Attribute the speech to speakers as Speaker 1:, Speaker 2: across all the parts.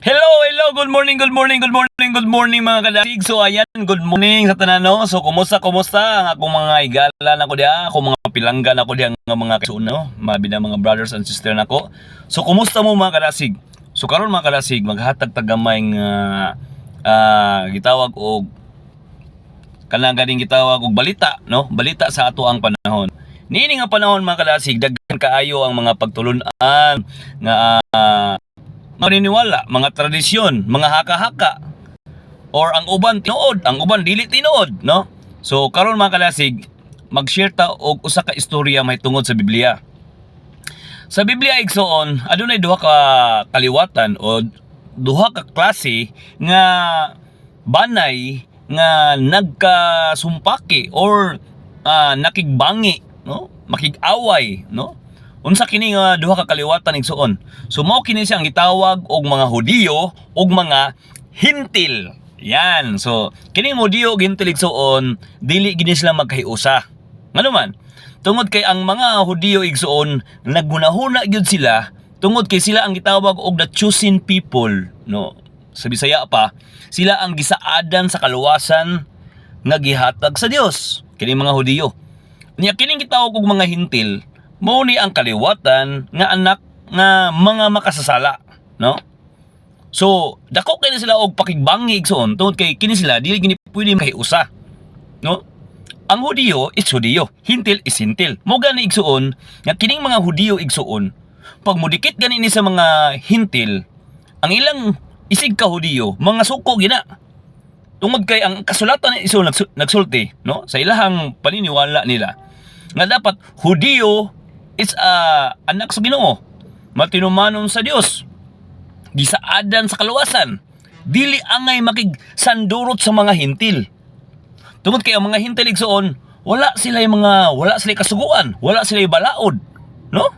Speaker 1: Hello, good morning mga kadasig. So ayan, good morning sa tanan no. So kumusta ang akong mga igala nako diha, akong mga pilanggan nako diha nga mga kaigsoon no, mabida mga brothers and sisters nako. So kumusta mo mga kadasig? So karon mga kadasig, maghatag tagamay nga gitawag og kanang ganing gitawag og balita no, balita sa ato ang panahon. Niini nga panahon mga kadasig, daghan kaayo ang mga pagtulun-an nga maniniwala, mga tradisyon, mga haka-haka, or ang uban tinuod, ang uban dili tinuod, no? So karon mga kalasig, mag-share ta og usa ka istorya may tungod sa Biblia. Sa Biblia igsoon, adunay duha ka kaliwatan o duha ka klase nga banay nga nagkasumpaki or nakigbangi, no? Makig-away, no? Unsa kini nga duha ka kaliwatan igsoon. So mao kini siyang gitawag og mga Hudiyo ug mga Hintil. Yan. So kini Hudiyo ug Hintil igsoon dili gini sila magkahiusa. Ngano man? Tungod kay ang mga Hudiyo igsoon naghunahuna gyud sila tungod kay sila ang gitawag og the chosen people, no. Sa Bisaya pa, sila ang gisaadan sa kaluwasan nga gihatag sa Dios. Kini mga Hudiyo. Nya kining gitawag og mga Hintil mao ni ang kaliwatan nga anak nga mga makasasala, no? So, dako kay sila og pakigbangi igsoon tungod kay kini sila dili gini pwede makiusa, no? Ang Hudiyo is Hudiyo, Hintil is Hintil. Mo gani igsoon nga kining mga Hudiyo igsoon pag mudikit gani ni sa mga Hintil, ang ilang isig ka Hudiyo, mga suko gina. Tungod kay ang kasulatan ni iso nagsulti, no? Sa ilahang paniniwala nila nga dapat Hudiyo is anak sa Ginoo, matinumanon sa Dios, gisaadan sa kaluwasan, dili angay makigsandurot sa mga Hintil. Tungod kay ang mga Hintil igsoon, wala sila kasuguan, wala sila balaod, no?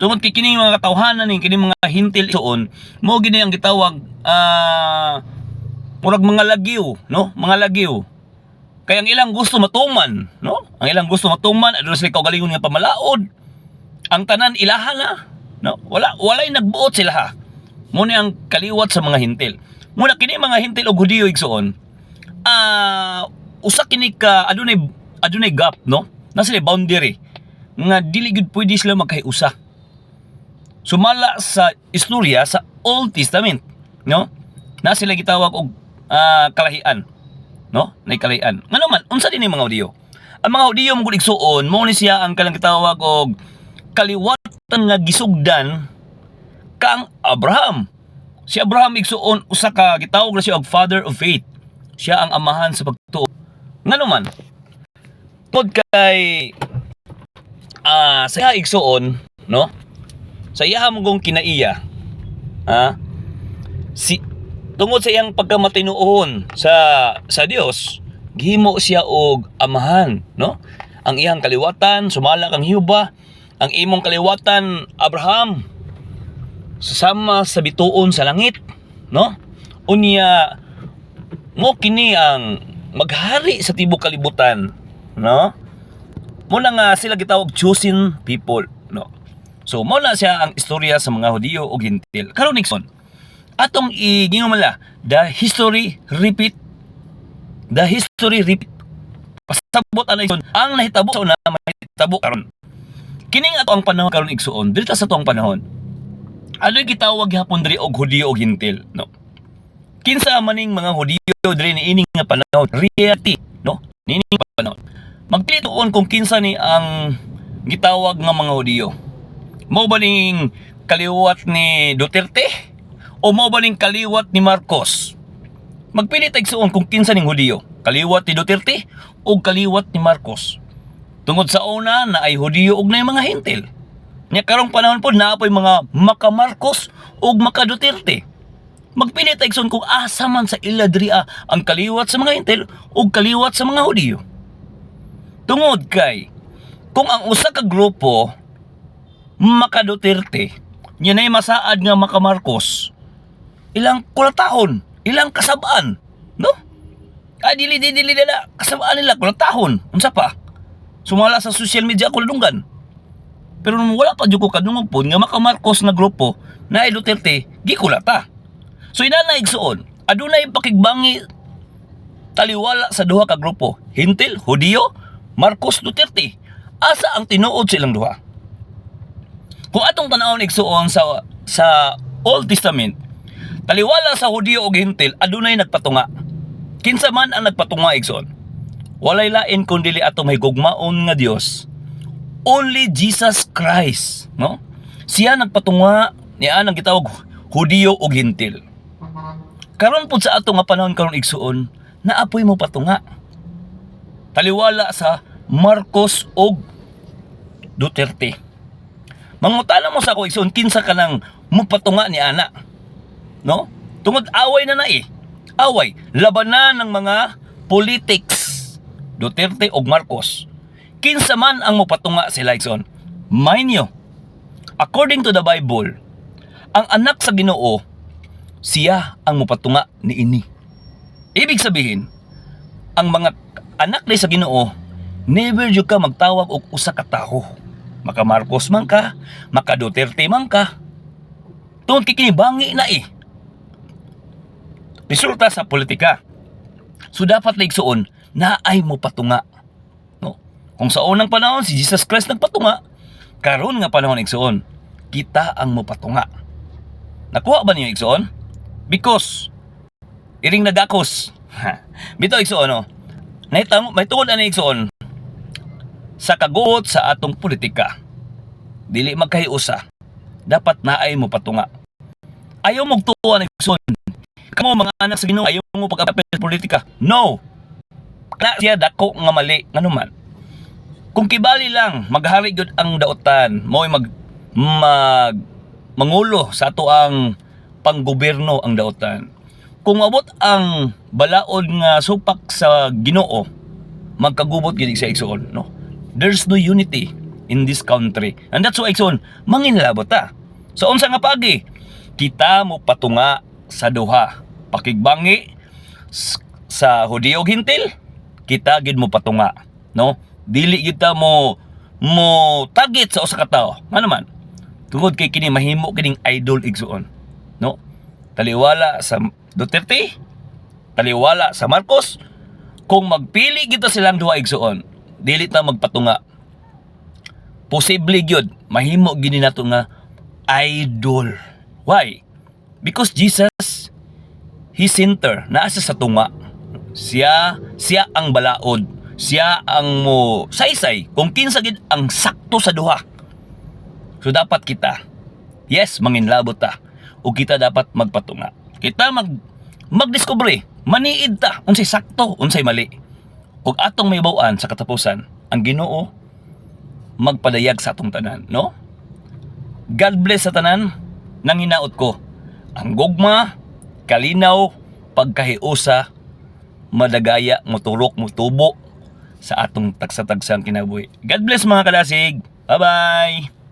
Speaker 1: Tungod kay kining mga katawhanan ning kining mga Hintil igsoon, mao gini ang gitawag murag mga lagyo, no? Mga lagyo. Kaya ang ilang gusto matuman, no? Ang ilang gusto matuman, aduna sila kaugalingon nga pamalaod. Ang tanan ilahan na, no? Walay nagbuot sila ha. Muna ang kaliwat sa mga Hintil. Muna kini mga Hintil og Hudiyo igsoon. Usa kini ka adunay gap, no? Na sila boundary nga dili gud pwede sila magkahiusa. Sumala sa istorya sa Old Testament, no? Na sila gitawag og kalahian, no? Nay kalahian. Ngano man unsa dinhi mga Hudiyo? Ang mga Hudiyo mo gud igsuon, mo ni siya ang kalang gitawag og kaliwatan nga gisugdan kang Abraham. Si Abraham igsuon usa ka gitawag na siya og father of faith. Siya ang amahan sa pagtuo. Ngano man? Tungod kay sa iya igsuon, no? Sa iya mong kinaiya, tungod sa iyang pagkamatinuon sa Dios, gihimo siya og amahan, no? Ang iyang kaliwatan sumala kang Hiuba, ang imong kaliwatan Abraham susama sa bituon sa langit, no? Unya mo kini ang maghari sa tibok kalibutan, no? Muna nga sila gitawag chosen people, no? So mo na siya ang istorya sa mga Hudiyo ug Hintil. Karon Nixon, atong igingon mala, the history repeat. Pasabot ana igsoon ang nahitabo sa una mahitabo karon. Kining ato ang panahon karon igsuon, dili ta sa ato ang panahon. Adoy gitawag gihapon diri og Hudiyo ug Hintil, no? Kinsa maning mga Hudiyo diri niining nga panahon, reality, no? Niining panahon. Magtituon kung kinsa ni ang gitawag nga mga Hudiyo. Mao ba ning kaliwat ni Duterte o mao ba ning kaliwat ni Marcos? Magpili ta igsuon kung kinsa ning Hudiyo, kaliwat ni Duterte o kaliwat ni Marcos. Tungod sa una na ay Hudiyo ug nay mga Hintil. Nya karong panahon pod naapoy mga maka Marcos ug maka Duterte. Magpili ta igsoon kung asa man sa ila diri ang kaliwat sa mga Hintil ug kaliwat sa mga Hudiyo. Tungod kay kung ang usa ka grupo maka Duterte, nya nay masaad nga maka Marcos, ilang kulatahon, ilang kasabaan, no? Dili na kasabaan nila kulatahon. Unsa pa? Sumala sa social media ako ladunggan. Pero nung wala pa jud ko kadungog pod nga maka Marcos na grupo na Duterte, gikulata. So ina na igsuon, adunay pakigbangi taliwala sa duha ka grupo, Hintil, Hudiyo, Marcos, Duterte. Asa ang tinuod silang duha? Kung atong tanawon igsuon sa Old Testament, taliwala sa Hudiyo ug Hintil adunay nagpatunga. Kinsa man ang nagpatunga igsuon? Walay lain kundi atong mahigugmaon nga Dios. Only Jesus Christ, no? Siya nagpatunga, niya nang gitawag Hudiyo ug Hintil. Karon pud sa ato nga panahon karon igsuon, naapoy mo patunga. Taliwala sa Marcos ug Duterte. Mangutana mo sa ako igsuon, kinsa kanang mupatunga ni ana? No? Tungod away na eh. Away, labanan ng mga politics. Duterte ug Marcos. Kinsa man ang mupatunga sila igsoon. Mind nyo, according to the Bible, ang anak sa Ginoo, siya ang mupatunga ni ini. Ibig sabihin, ang mga anak ni sa Ginoo, never jud ka magtawag og usa ka tawo. Maka Marcos man ka, maka Duterte man ka. Tungod kay kini bangi na eh. Resulta sa politika. So dapat ligsuon na ay mo patunga. No? Kung sa unang panahon si Jesus Christ nagpatunga, karon nga panahon igsuon, kita ang mo patunga. Nakuha ba niyo igsuon? Because iring nagakos. Bitaw igsuon no. May tungod ani igsuon sa kaguot sa atong politika. Dili magkahiusa. Dapat naay mo patunga. Ayaw mo tuwa ng igsuon. Kamo mga anak sa Ginoo ayaw mo pag-apel sa politika. No. Kana siya dako nga mali nganuman. Kung kibali lang maghari gyud ang daotan, mo'y mangulo sa ato ang panggobyerno ang daotan. Kung abot ang balaod nga supak sa Ginoo, magkagubot gid sa igsoon, no? There's no unity in this country. And that's why igsoon, manginlabot ta. So unsa nga pagi? Kita mo patunga sa duha. Pakigbangi sa Hudiyo ug Hintil, kita gid mo patunga, no? Dili kita mo target sa usa ka tawo. Ano man? Tungod kay kini mahimo kining idol igsoon, no? Taliwala sa Duterte, taliwala sa Marcos. Kung magpili kita silang duha igsoon, dili ta magpatunga. Posible gyud mahimo gini nato nga idol. Why? Because Jesus, He center, naasa sa tunga. Siya ang balaod. Siya ang mo saysay kung kinsa gid ang sakto sa duha. So dapat kita, yes, manginlabot ta. O kita dapat magpatunga. Kita magdiskubre, maniid ta unsay sakto, unsay mali. Ug atong may bawaan sa katapusan, ang Ginoo magpadayag sa atong tanan, no? God bless sa tanan. Nang hinaot ko, ang gugma, kalinaw, pagkahiusa, madagaya, moturok, motubo sa atong tagsa-tagsang kinabuhi. God bless mga kalasig. Bye-bye!